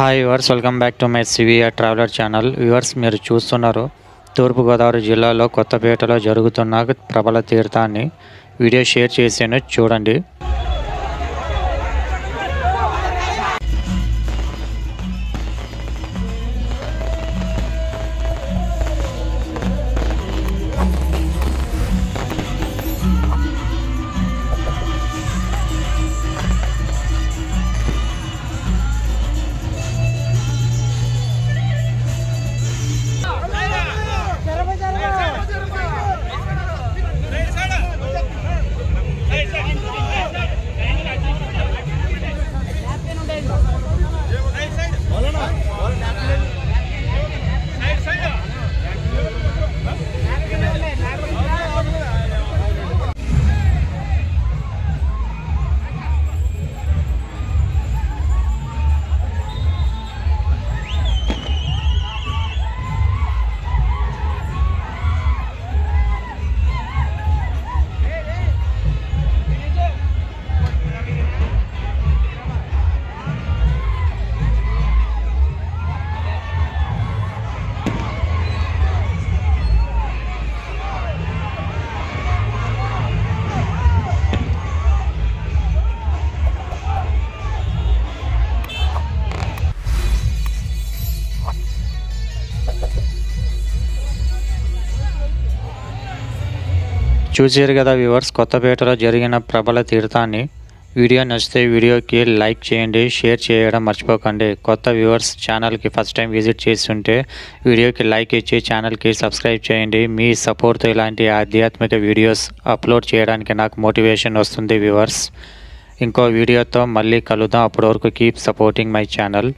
Hi viewers, welcome back to my CVR traveller channel. Viewers, మీరు చూస్తున్నారు తూర్పుగోదావరి జిల్లాలో కొత్తపేటలో జరుగుతున్న ప్రబల తీర్థాన్ని వీడియో షేర్ చేశాను, చూడండి. చూసారు కదా వ్యూవర్స్, కొత్తపేటలో జరిగిన ప్రబల తీర్థాన్ని. వీడియో నచ్చితే వీడియోకి లైక్ చేయండి, షేర్ చేయడం మర్చిపోకండి. కొత్త వ్యూవర్స్ ఛానల్కి ఫస్ట్ టైం విజిట్ చేస్తుంటే వీడియోకి లైక్ ఇచ్చి ఛానల్కి సబ్స్క్రైబ్ చేయండి. మీ సపోర్ట్తో ఇలాంటి ఆధ్యాత్మిక వీడియోస్ అప్లోడ్ చేయడానికి నాకు మోటివేషన్ వస్తుంది వ్యూవర్స్. ఇంకో వీడియోతో మళ్ళీ కలుద్దాం. అప్పటి వరకు కీప్ సపోర్టింగ్ మై ఛానల్.